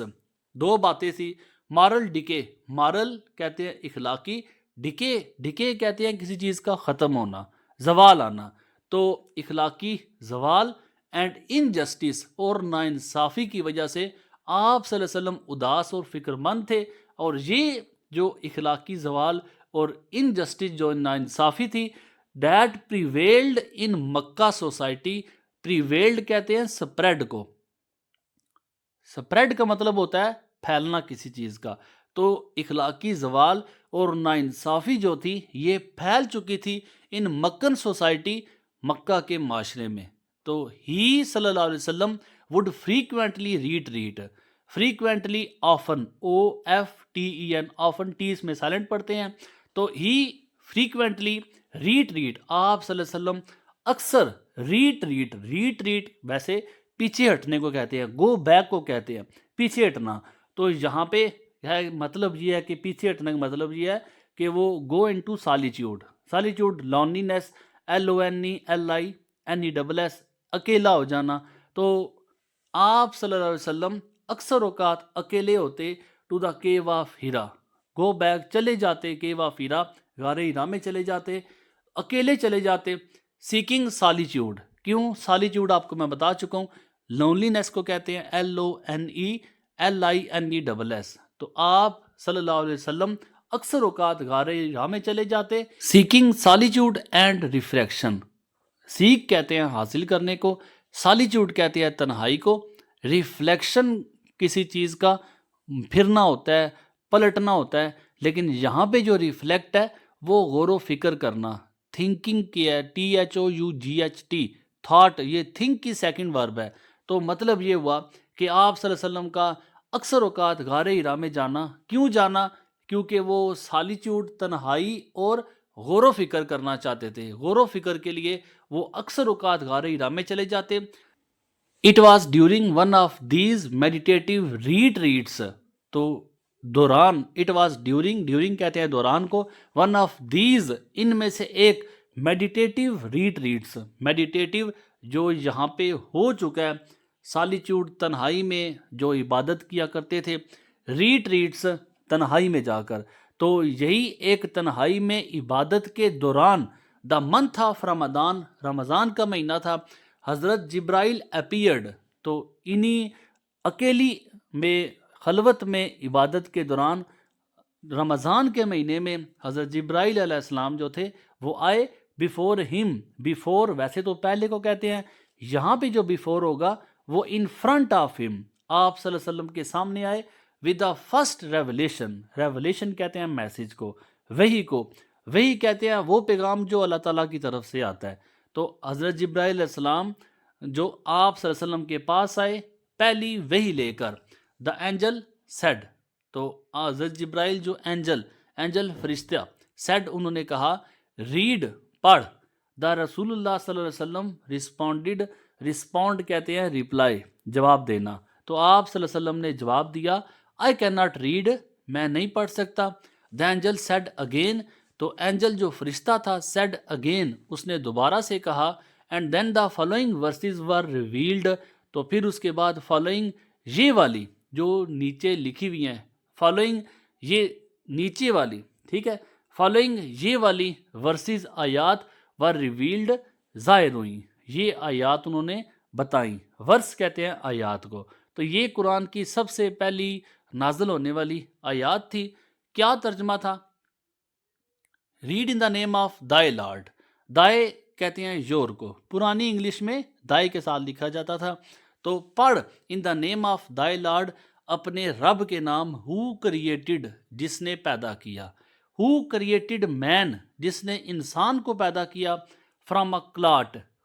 دو باتیں تھی. مارل ڈیکے، مارل کہتے ہیں اخلاقی، ڈیکے کہتے ہیں کسی چیز کا ختم ہونا، زوال آنا. تو اخلاقی زوال اینڈ انجسٹس اور ناانصافی کی وجہ سے آپ صلی اللہ علیہ وسلم اداس اور فکر مند تھے. اور یہ جو اخلاقی زوال اور انجسٹس، جو ناانصافی تھی، that prevailed in Makkah society. Prevailed کہتے ہیں سپریڈ کو. سپریڈ کا مطلب ہوتا ہے پھیلنا کسی چیز کا. تو اخلاقی زوال اور ناانصافی جو تھی یہ پھیل چکی تھی ان مکن سوسائٹی، مکہ کے معاشرے میں. تو ہی صلی اللہ علیہ وسلم would frequently retreat frequently often OFTEN often ٹی اس میں سائلنٹ پڑھتے ہیں. تو ہی frequently ریٹ آپ صلی اللہ علیہ وسلم اکثر ریٹ ویسے پیچھے ہٹنے کو کہتے ہیں، گو بیک کو کہتے ہیں، پیچھے ہٹنا. تو یہاں پہ مطلب یہ ہے کہ پیچھے ہٹنے کا مطلب یہ ہے کہ وہ گو انٹو سالیچیوڈ لونلینس، LONELINESS، اکیلا ہو جانا. تو آپ صلی اللہ علیہ وسلم اکثر اوقات اکیلے ہوتے. ٹو دا کیو آف ہیرا، گو بیک، چلے جاتے کیو آف ہیرا، غار ہیرا میں چلے جاتے، اکیلے چلے جاتے. سیکنگ سالیچیوڈ، کیوں؟ سالیچیوڈ آپ کو میں بتا چکا ہوں، لونلینس کو کہتے ہیں LONELINESS. تو آپ صلی اللہ علیہ وسلم اکثر اوقات غار ہیرا میں چلے جاتے. سیکنگ سالیچیوڈ اینڈ ریفریکشن، سیکھ کہتے ہیں حاصل کرنے کو، سالیچیوڈ کہتے ہیں تنہائی کو، ریفلیکشن کسی چیز کا پھرنا ہوتا ہے، پلٹنا ہوتا ہے. لیکن یہاں پہ جو ریفلیکٹ ہے وہ غور و فکر کرنا، تھنکنگ کی ہے، THOUGHT، تھاٹ. یہ تھنک کی سیکنڈ ورب ہے. تو مطلب یہ ہوا کہ آپ صلی اللہ علیہ وسلم کا اکثر اوقات غار ہیرا میں جانا. کیوں جانا؟ کیونکہ وہ سالیچیوڈ، تنہائی اور غور و فکر کرنا چاہتے تھے. غور و فکر کے لیے وہ اکثر اوقات غار ہیرا میں چلے جاتے. It was during one of these meditative retreats. تو دوران، it was during کہتے ہیں دوران کو، one of these ان میں سے ایک meditative retreats، meditative جو یہاں پہ ہو چکا ہے، سالیچیوڈ تنہائی میں جو عبادت کیا کرتے تھے، retreats تنہائی میں جا کر. تو یہی ایک تنہائی میں عبادت کے دوران، دا منتھ آف رمضان، رمضان کا مہینہ تھا، حضرت جبرائیل اپیئرڈ. تو انہی اکیلی میں، خلوت میں عبادت کے دوران رمضان کے مہینے میں حضرت جبرائیل علیہ السلام جو تھے وہ آئے. بیفور ہم، بیفور ویسے تو پہلے کو کہتے ہیں، یہاں پہ جو بیفور ہوگا وہ ان فرنٹ آف ہم، آپ صلی اللہ علیہ وسلم کے سامنے آئے ود دا فرسٹ ریولیشن کہتے ہیں میسج کو، وحی کو. وحی کہتے ہیں وہ پیغام جو اللہ تعالیٰ کی طرف سے آتا ہے. تو حضرت جبرائیل علیہ السلام جو آپ صلی اللہ علیہ وسلم کے پاس آئے پہلی وحی لے کر، دا اینجل سیڈ. تو حضرت جبرائیل جو اینجل فرشتہ، سیڈ انہوں نے کہا، ریڈ پڑھ. دا رسول اللہ صلی اللہ علیہ وسلم ریسپونڈ کہتے ہیں ریپلائی، جواب دینا. تو آپ صلی اللہ علیہ وسلم نے جواب دیا، آئی کین ناٹ ریڈ، میں نہیں پڑھ سکتا. دا اینجل سیڈ اگین، تو اینجل جو فرشتہ تھا، سیڈ اگین، اس نے دوبارہ سے کہا. And then the following verses were revealed, تو پھر اس کے بعد فالوئنگ یہ والی جو نیچے لکھی ہوئی ہیں، فالوئنگ یہ نیچے والی، ٹھیک ہے، فالوئنگ یہ والی ورسز آیات ور ریویلڈ ظاہر ہوئیں، یہ آیات انہوں نے بتائیں. ورس کہتے ہیں آیات کو. تو یہ قرآن کی سب سے پہلی نازل ہونے والی آیات تھی. کیا ترجمہ تھا؟ Read in the name of thy Lord. Thy کہتے ہیں یور کو، پرانی انگلش میں دائے کے ساتھ لکھا جاتا تھا. تو پڑھ ان the name of thy lord, اپنے رب کے نام، ہو کریٹڈ، جس نے پیدا کیا، ہو کریٹڈ مین، جس نے انسان کو پیدا کیا، فرام اے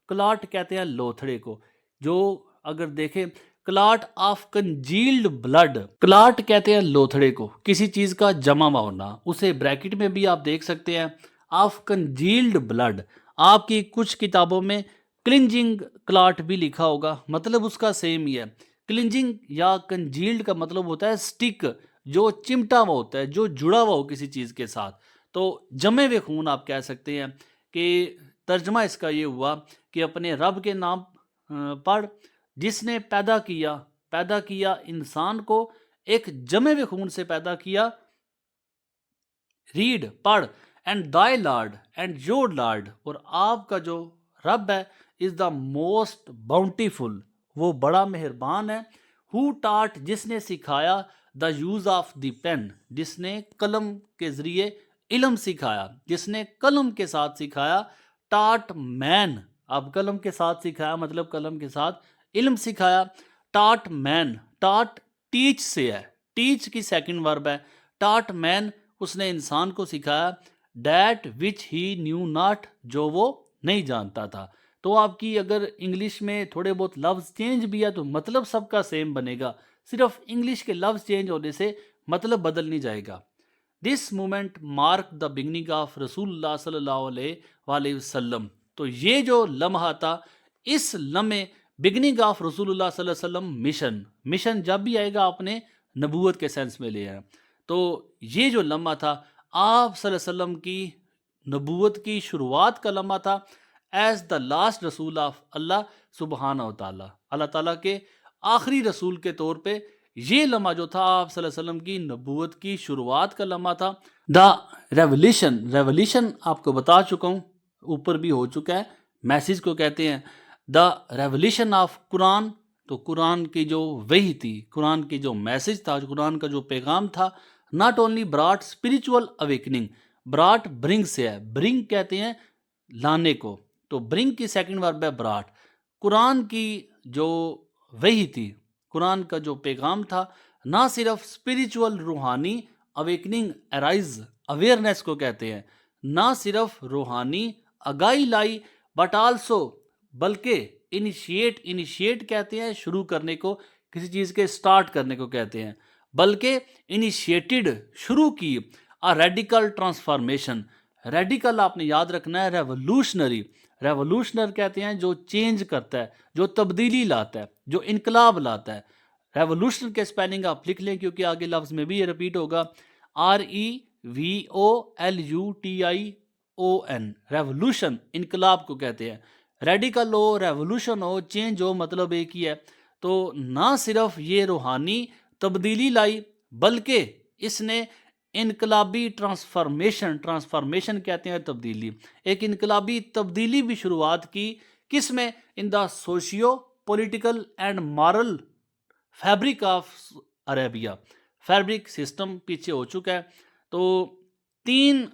کلاٹ کہتے ہیں لوتھڑے کو. جو اگر دیکھیں، کلاٹ آف کنجیلڈ بلڈ، کلاٹ کہتے ہیں لوتھڑے کو، کسی چیز کا جمع ہونا. اسے بریکٹ میں بھی آپ دیکھ سکتے ہیں، آف کنجیلڈ بلڈ. آپ کی کچھ کتابوں میں کلنجنگ کلاٹ بھی لکھا ہوگا، مطلب اس کا سیم ہی ہے. کلنجنگ یا کنجیلڈ کا مطلب ہوتا ہے سٹک، جو چمٹا ہوا ہوتا ہے، جو جڑا ہوا ہو کسی چیز کے ساتھ. تو جمے ہوئے خون آپ کہہ سکتے ہیں کہ ترجمہ اس کا یہ ہوا کہ اپنے رب کے نام پڑھ جس نے پیدا کیا انسان کو ایک جمے ہوئے خون سے پیدا کیا. ریڈ پڑھ اینڈ دائی لارڈ اینڈ یور لارڈ، اور آپ کا جو رب ہے از دا موسٹ باؤنٹیفل، وہ بڑا مہربان ہے. ہو ٹاٹ، جس نے سکھایا، the use of the pen, جس نے قلم کے ذریعے علم سکھایا، جس نے قلم کے ساتھ سکھایا. ٹاٹ مین، اب قلم کے ساتھ سکھایا مطلب قلم کے ساتھ علم سکھایا. ٹاٹ مین، ٹاٹ ٹیچ سے ہے، ٹیچ کی سیکنڈ ورب ہے. ٹاٹ مین، اس نے انسان کو سکھایا. That which he knew not, جو وہ نہیں جانتا تھا. تو آپ کی اگر انگلش میں تھوڑے بہت لفظ چینج بھی ہے تو مطلب سب کا سیم بنے گا، صرف انگلش کے لفظ چینج ہونے سے مطلب بدل نہیں جائے گا. This moment mark the beginning of رسول اللہ صلی اللہ علیہ وآلہ وسلم. تو یہ جو لمحہ تھا، اس لمحے بگننگ آف رسول اللہ صلی اللہ علیہ وسلم مشن جب بھی آئے گا آپ نے نبوت کے سینس میں لے آئے. تو یہ جو لمحہ تھا آپ صلی اللہ علیہ وسلم کی نبوت کی شروعات کا لمحہ تھا، ایز دا لاسٹ رسول آف اللہ سبحانہ و تعالیٰ، اللہ تعالیٰ کے آخری رسول کے طور پہ یہ لمحہ جو تھا آپ صلی اللہ علیہ وسلم کی نبوت کی شروعات کا لمحہ تھا. دا ریولیشن آپ کو بتا چکا ہوں، اوپر بھی ہو چکا ہے، میسیج کو کہتے ہیں. دا ریولیشن آف قرآن، تو قرآن کی جو وحی تھی، قرآن کی جو میسیج تھا، قرآن کا جو پیغام تھا، not only brought spiritual awakening, brought bring سے ہے، برنگ کہتے ہیں لانے کو، تو برنگ کی سیکنڈ ورب ہے براٹ. قرآن کی جو وحی تھی، قرآن کا جو پیغام تھا، نہ صرف اسپریچول روحانی اویکننگ ارائز، اویئرنیس کو کہتے ہیں، نہ صرف روحانی آگاہی لائی، بٹ آلسو، بلکہ انیشیٹ کہتے ہیں شروع کرنے کو، کسی چیز کے سٹارٹ کرنے کو کہتے ہیں، بلکہ انیشیٹڈ شروع کی ریڈیکل ٹرانسفارمیشن. ریڈیکل آپ نے یاد رکھنا ہے، ریولوشنر کہتے ہیں جو چینج کرتا ہے، جو تبدیلی لاتا ہے، جو انقلاب لاتا ہے. ریولوشن کے سپیلنگ آپ لکھ لیں کیونکہ آگے لفظ میں بھی یہ ریپیٹ ہوگا، REVOLUTION، ریولوشن انقلاب کو کہتے ہیں. ریڈیکل ہو، ریولوشن ہو، چینج ہو، مطلب ایک ہی ہے. تو نہ صرف یہ روحانی تبدیلی لائی بلکہ اس نے انقلابی ٹرانسفارمیشن کہتے ہیں تبدیلی، ایک انقلابی تبدیلی بھی شروعات کی. کس میں؟ In the socio political and moral fabric of Arabia. Fabric system پیچھے ہو چکا ہے. تو تین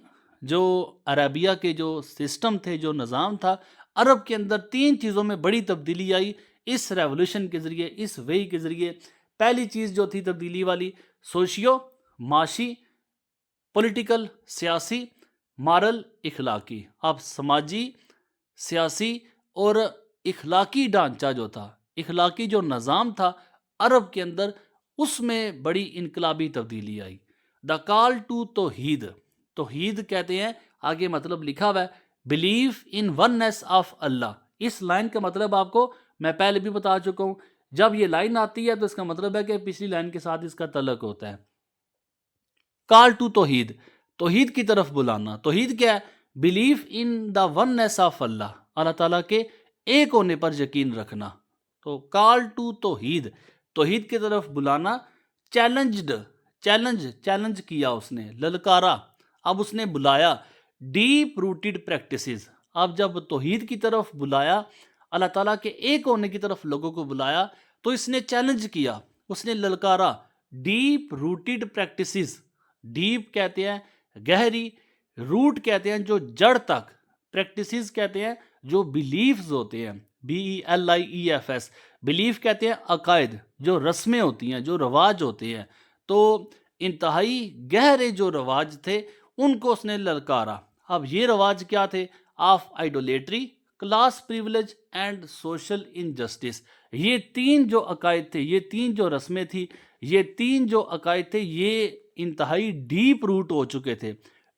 جو عربیہ کے جو سسٹم تھے، جو نظام تھا عرب کے اندر، تین چیزوں میں بڑی تبدیلی آئی اس ریولوشن کے ذریعے، اس وحی کے ذریعے. پہلی چیز جو تھی تبدیلی والی، سوشیو معاشی، پولیٹیکل سیاسی، مارل اخلاقی. اب سماجی، سیاسی اور اخلاقی ڈھانچہ جو تھا، اخلاقی جو نظام تھا عرب کے اندر، اس میں بڑی انقلابی تبدیلی آئی. دا کال ٹو توحید، توحید کہتے ہیں، آگے مطلب لکھا ہوا ہے، belief in oneness of Allah. اس لائن کا مطلب آپ کو میں پہلے بھی بتا چکا ہوں، جب یہ لائن آتی ہے تو اس کا مطلب ہے کہ پچھلی لائن کے ساتھ اس کا تعلق ہوتا ہے. کال ٹو توحید، توحید کی طرف بلانا. توحید کیا ہے؟ Belief in the oneness of Allah, اللہ تعالیٰ کے ایک ہونے پر یقین رکھنا. تو کال ٹو توحید، توحید کی طرف بلانا. چیلنج کیا اس نے، للکارا. اب اس نے بلایا ڈیپ روٹیڈ پریکٹسز. اب جب توحید کی طرف بلایا، اللہ تعالیٰ کے ایک ہونے کی طرف لوگوں کو بلایا، تو اس نے چیلنج کیا، اس نے للکارا ڈیپ روٹیڈ پریکٹسز. ڈیپ کہتے ہیں گہری، روٹ کہتے ہیں جو جڑ تک، پریکٹسز کہتے ہیں جو بلیفز ہوتے ہیں، BELIEFS. بلیف کہتے ہیں عقائد، جو رسمیں ہوتی ہیں، جو رواج ہوتے ہیں. تو انتہائی گہرے جو رواج تھے ان کو اس نے للکارا. اب یہ رواج کیا تھے؟ Of idolatry, class privilege and social injustice. یہ تین جو عقائد تھے، یہ تین جو رسمیں تھی، یہ تین جو عقائد تھے، یہ انتہائی ڈیپ روٹ ہو چکے تھے.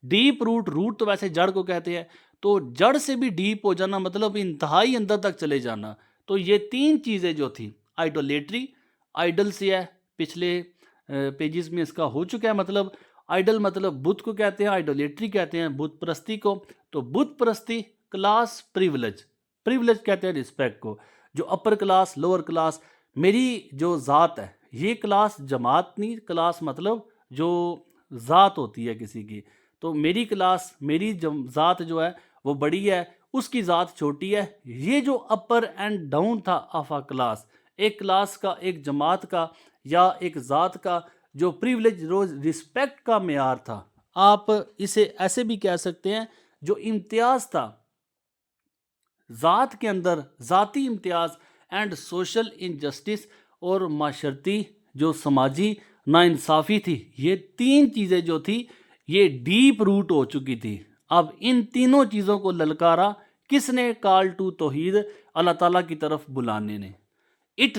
ڈیپ روٹ تو ویسے جڑ کو کہتے ہیں، تو جڑ سے بھی ڈیپ ہو جانا مطلب انتہائی اندر تک چلے جانا. تو یہ تین چیزیں جو تھی، آئیڈولیٹری، آئیڈل سے ہے، پچھلے پیجز میں اس کا ہو چکا ہے مطلب. آئیڈل مطلب بت کو کہتے ہیں، آئیڈولیٹری کہتے ہیں بت پرستی کو. تو بت پرستی کلاس پریولیج، پریولیج کہتے ہیں رسپیکٹ کو، جو اپر کلاس لوور کلاس. میری جو ذات ہے، یہ کلاس جماعت نہیں، کلاس مطلب جو ذات ہوتی ہے کسی کی. تو میری کلاس، میری ذات جو ہے وہ بڑی ہے، اس کی ذات چھوٹی ہے. یہ جو اپر اینڈ ڈاؤن تھا آف اے کلاس، ایک کلاس کا، ایک جماعت کا یا ایک ذات کا جو پریولیج روز رسپیکٹ کا معیار تھا، آپ اسے ایسے بھی کہہ سکتے ہیں جو امتیاز تھا ذات کے اندر، ذاتی امتیاز اینڈ سوشل انجسٹس اور معاشرتی جو سماجی ناانصافی تھی. یہ تین چیزیں جو تھی یہ ڈیپ روٹ ہو چکی تھی. اب ان تینوں چیزوں کو للکارا کس نے؟ کال ٹو توحید، اللہ تعالیٰ کی طرف بلانے نے. It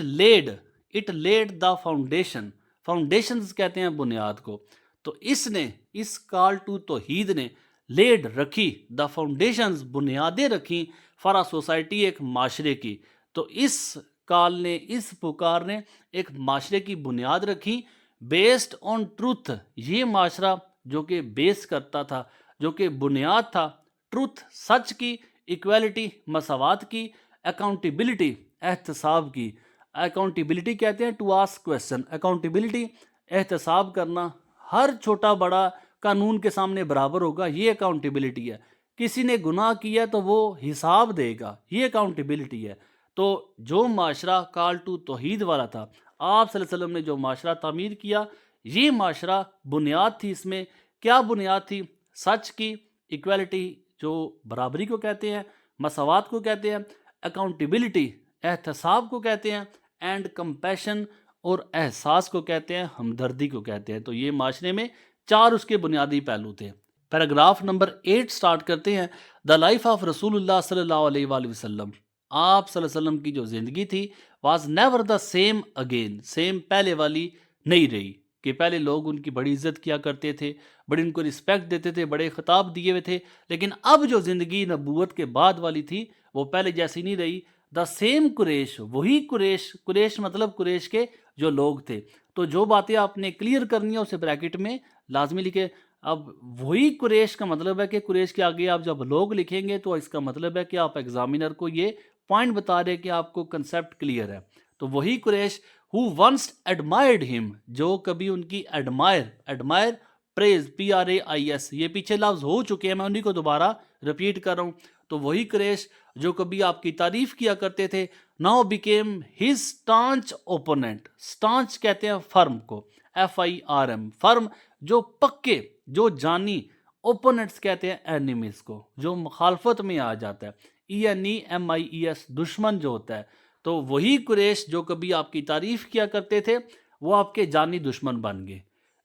lead the foundation, foundations کہتے ہیں بنیاد کو. تو اس کال ٹو توحید نے لیڈ رکھی، دا فاؤنڈیشنز بنیادیں رکھی فار آ سوسائٹی، ایک معاشرے کی. تو اس کال نے، اس پکار نے ایک معاشرے کی بنیاد رکھی بیسڈ آن ٹروتھ. یہ معاشرہ جو کہ بیس کرتا تھا، جو کہ بنیاد تھا ٹروتھ، سچ کی، ایکویلٹی مساوات کی، اکاؤنٹیبلٹی احتساب کی. اکاؤنٹیبلٹی کہتے ہیں ٹو آسک کویسچن، اکاؤنٹیبلٹی احتساب کرنا، ہر چھوٹا بڑا قانون کے سامنے برابر ہوگا، یہ اکاؤنٹیبلٹی ہے. کسی نے گناہ کیا تو وہ حساب دے گا، یہ اکاؤنٹیبلٹی ہے. تو جو معاشرہ کال ٹو توحید والا تھا، آپ صلی اللہ علیہ وسلم نے جو معاشرہ تعمیر کیا، یہ معاشرہ بنیاد تھی. اس میں کیا بنیاد تھی؟ سچ کی، ایکویلٹی جو برابری کو کہتے ہیں، مساوات کو کہتے ہیں، اکاؤنٹیبلٹی احتساب کو کہتے ہیں، اینڈ کمپیشن اور احساس کو کہتے ہیں، ہمدردی کو کہتے ہیں. تو یہ معاشرے میں چار اس کے بنیادی پہلو تھے. پیراگراف نمبر 8 سٹارٹ کرتے ہیں. دا لائف آف رسول اللہ صلی اللہ علیہ وآلہ وسلم. آپ صلی اللہ علیہ وسلم کی جو زندگی تھی was never the same again, same پہلے والی نہیں رہی. کہ پہلے لوگ ان کی بڑی عزت کیا کرتے تھے، بڑی ان کو رسپیکٹ دیتے تھے، بڑے خطاب دیے ہوئے تھے، لیکن اب جو زندگی نبوت کے بعد والی تھی وہ پہلے جیسی نہیں رہی. دا سیم قریش، وہی قریش، قریش مطلب قریش کے جو لوگ تھے. تو جو باتیں آپ نے کلیئر کرنی ہے اسے بریکٹ میں لازمی لکھے. اب وہی قریش کا مطلب ہے کہ قریش کے آگے آپ جب لوگ لکھیں گے تو اس کا مطلب ہے کہ آپ ایگزامینر کو یہ پوائنٹ بتا رہے کہ آپ کو کنسیپٹ کلیئر ہے. تو وہی قریش who once admired him، جو کبھی ان کی ایڈمائر پریز PRAIS، یہ پیچھے لفظ ہو چکے ہیں، میں انہی کو دوبارہ ریپیٹ کر رہا ہوں. تو وہی قریش جو کبھی آپ کی تعریف کیا کرتے تھے، now became his staunch opponent. staunch کہتے ہیں فرم کو، FIRM، فرم جو پکے، جو جانی. opponents کہتے ہیں اینیمیز کو، جو مخالفت میں آ جاتا ہے. ENEMIES، دشمن جو ہوتا ہے. تو وہی قریش جو کبھی آپ کی تعریف کیا کرتے تھے وہ آپ کے جانی دشمن بن گئے.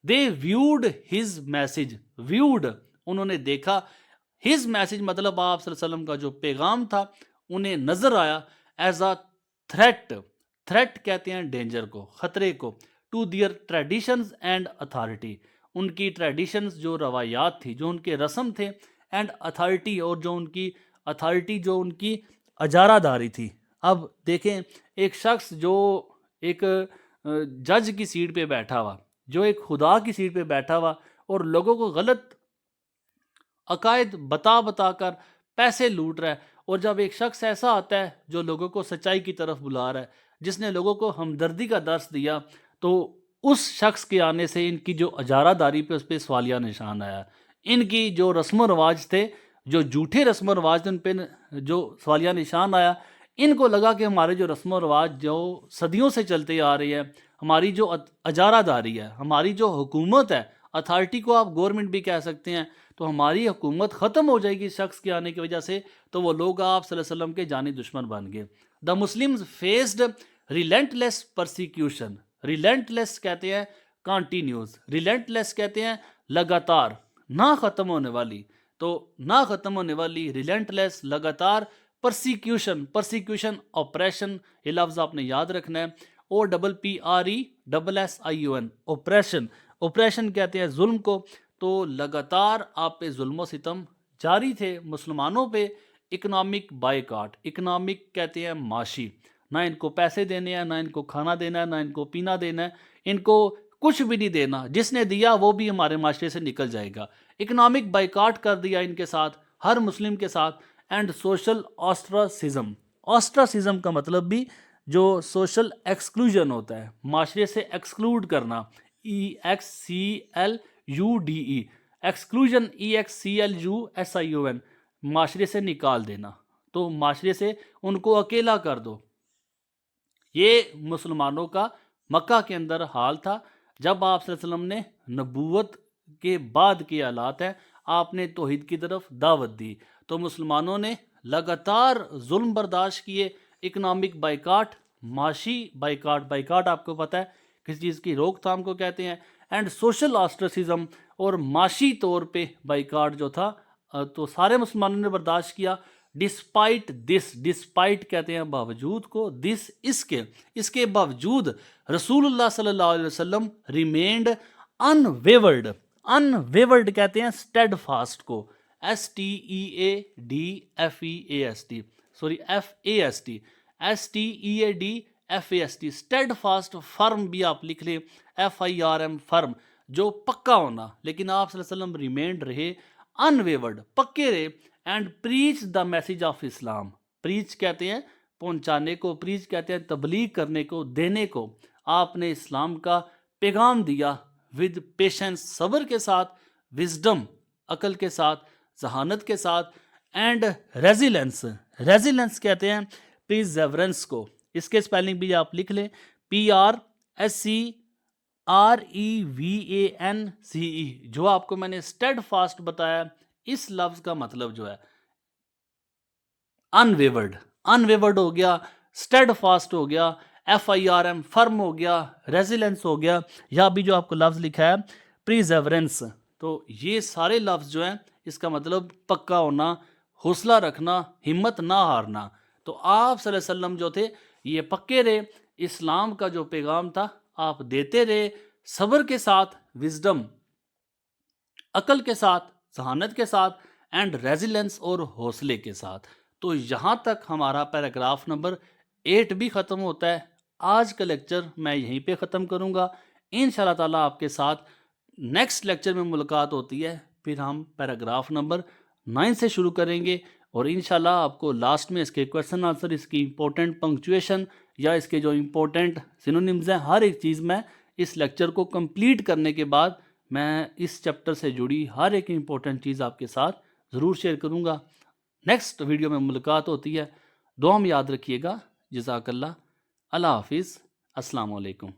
they viewed his message، viewed انہوں نے دیکھا، his message مطلب آپ صلی اللہ علیہ وسلم کا جو پیغام تھا انہیں نظر آیا as a threat. threat کہتے ہیں ڈینجر کو، خطرے کو. to their traditions and authority، ان کی ٹریڈیشنز جو روایات تھی، جو ان کے رسم تھے، اینڈ اتھارٹی، اور جو ان کی اتھارٹی، جو ان کی اجارہ داری تھی. اب دیکھیں ایک شخص جو ایک جج کی سیٹ پہ بیٹھا ہوا، جو ایک خدا کی سیٹ پہ بیٹھا ہوا اور لوگوں کو غلط عقائد بتا کر پیسے لوٹ رہا ہے، اور جب ایک شخص ایسا آتا ہے جو لوگوں کو سچائی کی طرف بلا رہا ہے، جس نے لوگوں کو ہمدردی کا درس دیا، تو اس شخص کے آنے سے ان کی جو اجارہ داری پہ اس پہ سوالیہ نشان آیا. ان کی جو رسم و رواج تھے، جو جھوٹے رسم و رواج تھے، ان پہ جو سوالیہ نشان آیا. ان کو لگا کہ ہمارے جو رسم و رواج جو صدیوں سے چلتے آ رہی ہے، ہماری جو اجارہ داری ہے، ہماری جو حکومت ہے، اتھارٹی کو آپ گورنمنٹ بھی کہہ سکتے ہیں، تو ہماری حکومت ختم ہو جائے گی اس شخص کے آنے کی وجہ سے. تو وہ لوگ آپ صلی اللہ علیہ وسلم کے جانی دشمن بن گئے. The Muslims faced relentless persecution. Relentless کہتے ہیں کانٹینیوز، ریلینٹلیس کہتے ہیں لگاتار، نہ ختم ہونے والی. تو نہ ختم ہونے والی، ریلینٹلیس، لگاتار. پرسیکیوشن آپریشن، یہ لفظ آپ نے یاد رکھنا ہے. OPPRESSION، operation. اوپریشن کہتے ہیں ظلم کو. تو لگاتار آپ پہ ظلم و ستم جاری تھے مسلمانوں پہ. اکنامک بائیکاٹ، اکنامک کہتے ہیں معاشی. نہ ان کو پیسے دینے ہیں، نہ ان کو کھانا دینا ہے، نہ ان کو پینا دینا ہے، ان کو کچھ بھی نہیں دینا، جس نے دیا وہ بھی ہمارے معاشرے سے نکل جائے گا۔ اکنامک بائیکاٹ کر دیا ان کے ساتھ، ہر مسلم کے ساتھ، اینڈ سوشل آسٹراسزم۔ آسٹراسزم کا مطلب بھی جو سوشل ایکسکلوژن ہوتا ہے، معاشرے سے ایکسکلوڈ کرنا، EXCLUDE، ایکسکلوژن EXCLUSION، معاشرے سے نکال دینا، تو معاشرے سے ان کو اکیلا کر دو۔ یہ مسلمانوں کا مکہ کے اندر حال تھا جب آپ صلی اللہ علیہ وسلم نے نبوت کے بعد کے حالات ہیں، آپ نے توحید کی طرف دعوت دی تو مسلمانوں نے لگاتار ظلم برداشت کیے، اکنامک بائیکاٹ، معاشی بائیکاٹ، بائیکاٹ آپ کو پتہ ہے کسی چیز کی روک تھام کو کہتے ہیں، اینڈ سوشل آسٹرسزم، اور معاشی طور پہ بائیکاٹ جو تھا تو سارے مسلمانوں نے برداشت کیا۔ ڈسپائٹ دس، ڈسپائٹ کہتے ہیں باوجود کو، دس اس کے باوجود رسول اللہ صلی اللہ علیہ وسلم ریمینڈ انویورڈ، انویورڈ کہتے ہیں اسٹیڈ فاسٹ کو، STEADFEAST، sorry FAST، STEADFAST، steadfast, firm بھی آپ لکھ لیں، FIRM، فرم، جو پکا ہونا، لیکن آپ صلی اللہ علیہ وسلم ریمینڈ رہے انویورڈ، پکے رہے، and preach the message of Islam, preach کہتے ہیں پہنچانے کو، پریچ کہتے ہیں تبلیغ کرنے کو، دینے کو، آپ نے اسلام کا پیغام دیا ود پیشنس، صبر کے ساتھ، وزڈم، عقل کے ساتھ، ذہانت کے ساتھ، اینڈ ریزیلنس، ریزیلنس کہتے ہیں پریزیورنس کو، اس کے سپیلنگ بھی آپ لکھ لیں، PRSCREVANCE، جو آپ کو میں نے اسٹیڈ فاسٹ بتایا، اس لفظ کا مطلب جو ہے انویورڈ، انویورڈ ہو گیا، اسٹیڈ فاسٹ ہو گیا، FIRM، فرم ہو گیا، ریزیلنس ہو گیا، یا بھی جو آپ کو لفظ لکھا ہے پریزیورنس، تو یہ سارے لفظ جو ہیں اس کا مطلب پکا ہونا، حوصلہ رکھنا، ہمت نہ ہارنا۔ تو آپ صلی اللہ علیہ وسلم جو تھے یہ پکے رہے، اسلام کا جو پیغام تھا آپ دیتے رہے، صبر کے ساتھ، وزڈم، عقل کے ساتھ، ذہانت کے ساتھ، اینڈ ریزیلنس اور حوصلے کے ساتھ۔ تو یہاں تک ہمارا پیراگراف نمبر 8 بھی ختم ہوتا ہے۔ آج کا لیکچر میں یہیں پہ ختم کروں گا، انشاءاللہ تعالیٰ آپ کے ساتھ نیکسٹ لیکچر میں ملاقات ہوتی ہے، پھر ہم پیراگراف نمبر 9 سے شروع کریں گے، اور انشاءاللہ آپ کو لاسٹ میں اس کے کویسچن آنسر، اس کی امپورٹنٹ پنکچویشن یا اس کے جو امپورٹنٹ سینونیمز ہیں، ہر ایک چیز میں اس لیکچر کو کمپلیٹ کرنے کے بعد میں اس چیپٹر سے جڑی ہر ایک امپورٹنٹ چیز آپ کے ساتھ ضرور شیئر کروں گا۔ نیکسٹ ویڈیو میں ملاقات ہوتی ہے، دعا میں یاد رکھیے گا۔ جزاک اللہ، اللہ حافظ، السلام علیکم۔